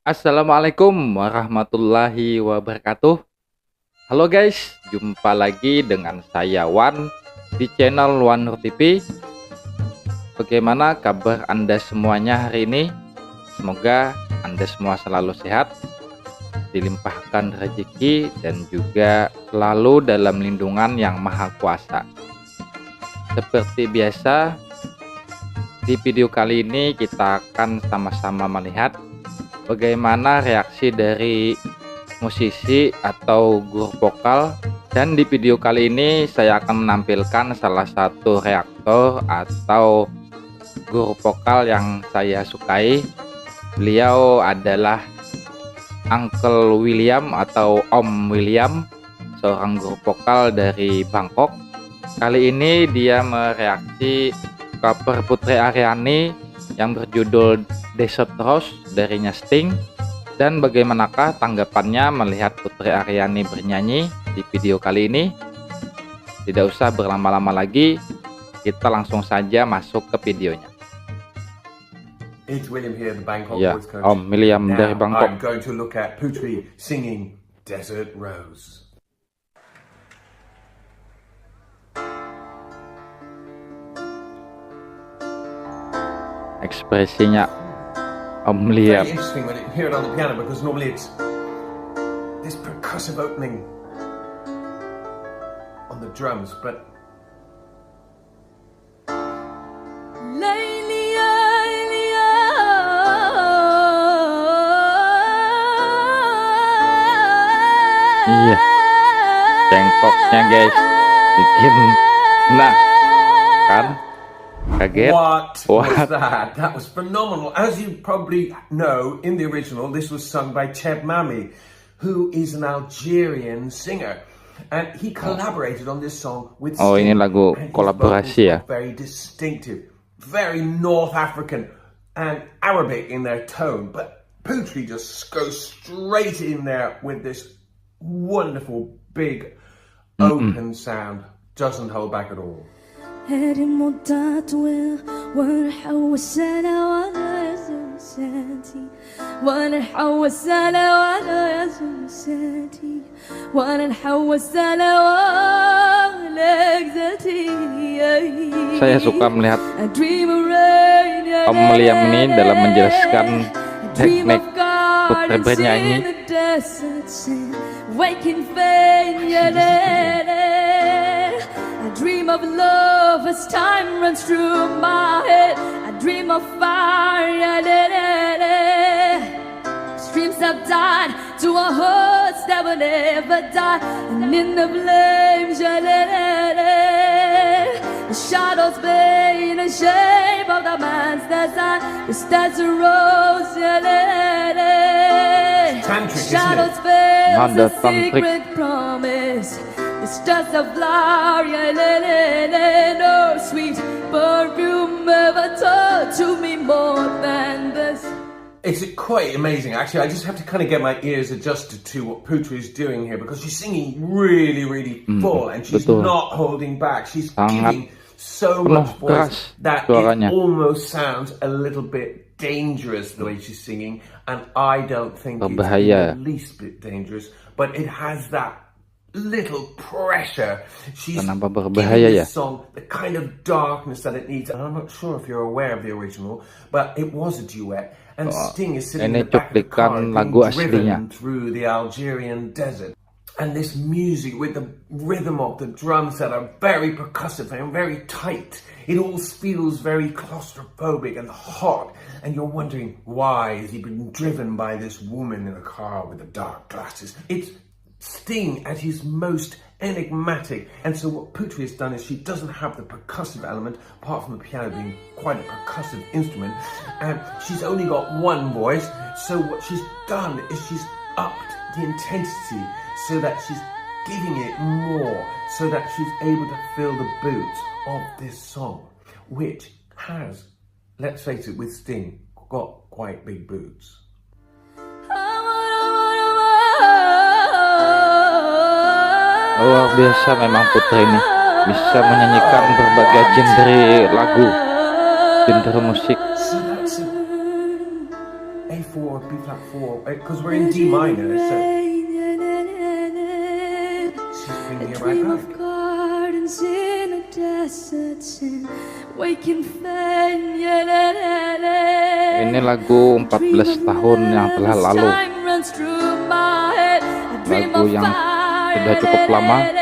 Assalamualaikum warahmatullahi wabarakatuh. Halo guys, jumpa lagi dengan saya Wan di channel Wan Nur TV. Bagaimana kabar Anda semuanya hari ini? Semoga Anda semua selalu sehat, dilimpahkan rezeki, dan juga selalu dalam lindungan Yang Maha Kuasa. Seperti biasa, di video kali ini kita akan sama-sama melihat bagaimana reaksi dari musisi atau guru vokal, dan di video kali ini saya akan menampilkan salah satu reaktor atau guru vokal yang saya sukai. Beliau adalah Uncle William atau Om William, seorang guru vokal dari Bangkok. Kali ini dia mereaksi cover Putri Ariani yang berjudul Desert Rose darinya Sting. Dan bagaimanakah tanggapannya melihat Putri Ariani bernyanyi di video kali ini? Tidak usah berlama-lama lagi, kita langsung saja masuk ke videonya. It's William here, the Bangkok Ya, voice coach. Om William Now, dari Bangkok. I'm going to look at Putri singing Desert Rose. Ekspresinya Om William. Very interesting when you hear it on the piano, because normally it's this percussive opening on the drums, but Iya, cengkoknya guys bikin kan kaget. what was What? that? That was phenomenal. As you probably know, in the original, this was sung by Cheb Mami, who is an Algerian singer. And he collaborated on this song with Oh, ini Sting, lagu and his kolaborasi vocals ya. were very distinctive, very North African and Arabic in their tone. But Putri just goes straight in there with this wonderful, big, open sound. Doesn't hold back at all. هذه مدة طويلة ونحوس سنة ولا يزول سنتي ونحوس سنة ولا يزول سنتي ونحوس سنة ولا يزتي. Saya suka melihat Om William ini dalam menjelaskan teknik Putri bernyanyi. I dream of love as time runs through my head. I dream of fire. Streams have died to our hearts that will never die. And in the flames, the shadows paint the shape of the man's design. Just as a rose, Tantric, isn't shadows it? paint Nada the tantric. secret promise. It's just a flower, no sweet perfume ever told to me more than this. It's quite amazing, actually. I just have to kind of get my ears adjusted to what Putri is doing here, because she's singing really, really full, and she's betul. not holding back. She's Sangat giving so penuh much keras voice that suaranya. it almost sounds a little bit dangerous the way she's singing, and I don't think it's Berbahaya. in the least bit dangerous, but it has that little pressure. She's Kenapa giving berbahaya ya? this song the kind of darkness that it needs. And I'm not sure if you're aware of the original, but it was a duet, and Sting is sitting ini in the back of the car cuplikan being lagu aslinya. driven through the Algerian desert. And this music with the rhythm of the drums that are very percussive and very tight, it all feels very claustrophobic and hot, and you're wondering, why is he being driven by this woman in a car with the dark glasses? It's Sting at his most enigmatic, and so what Putri has done is she doesn't have the percussive element, apart from the piano being quite a percussive instrument, and she's only got one voice. So what she's done is she's upped the intensity so that she's giving it more, so that she's able to fill the boots of this song, which has, let's face it, with Sting, got quite big boots. Luar biasa memang Putri ini, bisa menyanyikan berbagai genre lagu, genre musik. So that's a B flat 4, because we're in D minor, so she's bringing it right back. Gardens in a desert and waking Ini lagu 14 tahun yang telah lalu, lagu yang sudah cukup lama.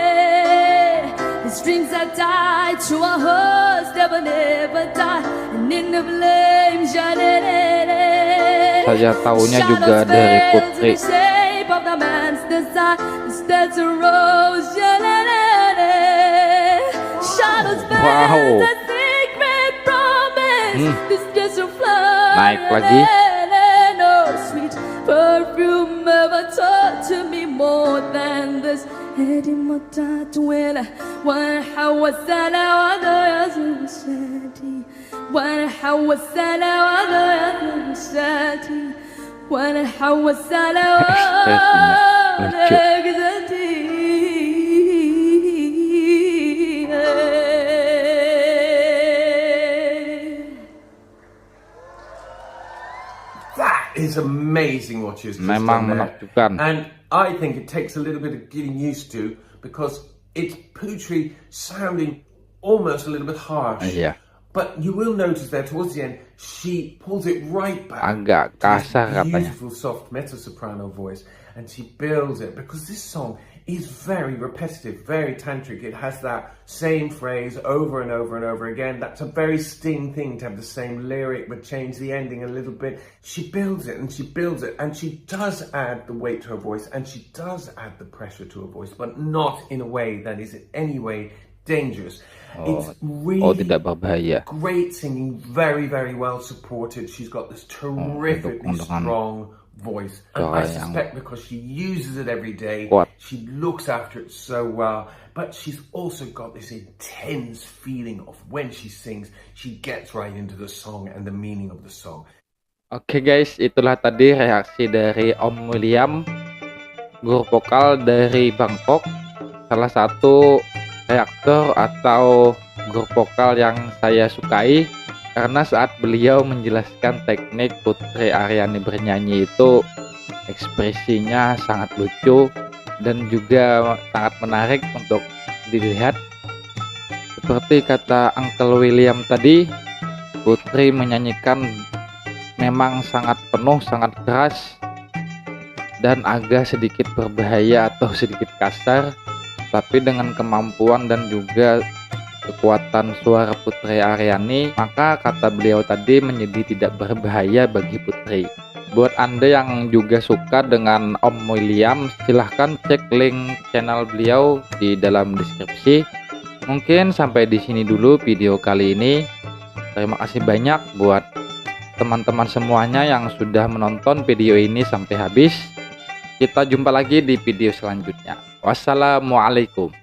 Dreams that die to our hearts never die, and in the flames Saya tahunya juga dari Putri. Wow. Naik lagi. Perfume ever taught to me more than this. هادي مطا طويلة وانا حوست انا وضيعت مساتي وانا حوست انا وضيعت مساتي وانا حوست انا وضيعت That is amazing what she's just Memang done there. menakjubkan. And I think it takes a little bit of getting used to, because it's Putri sounding almost a little bit harsh. Iya. But you will notice there towards the end, she pulls it right back. Agak kasar to this katanya. beautiful soft mezzo-soprano voice, and she builds it, because this song is very repetitive, very tantric. It has that same phrase over and over and over again. That's a very Sting thing, to have the same lyric but change the ending a little bit. She builds it and she builds it, and she does add the weight to her voice, and she does add the pressure to her voice, but not in a way that is in any way dangerous. It's really tidak berbahaya. great singing, very, very well supported. She's got this terrifically strong voice, and I suspect because she uses it every day, she looks after it so well. But she's also got this intense feeling of when she sings, she gets right into the song and the meaning of the song. Oke guys, itulah tadi reaksi dari Om William, guru vokal dari Bangkok, salah satu reaktor atau guru vokal yang saya sukai, karena saat beliau menjelaskan teknik Putri Ariani bernyanyi itu ekspresinya sangat lucu dan juga sangat menarik untuk dilihat. Seperti kata Uncle William tadi, Putri menyanyikan memang sangat penuh, sangat keras, dan agak sedikit berbahaya atau sedikit kasar, tapi dengan kemampuan dan juga kekuatan suara Putri Ariani, maka kata beliau tadi menjadi tidak berbahaya bagi Putri. Buat Anda yang juga suka dengan Om William, silahkan cek link channel beliau di dalam deskripsi. Mungkin sampai di sini dulu video kali ini. Terima kasih banyak buat teman-teman semuanya yang sudah menonton video ini sampai habis. Kita jumpa lagi di video selanjutnya. Wassalamualaikum.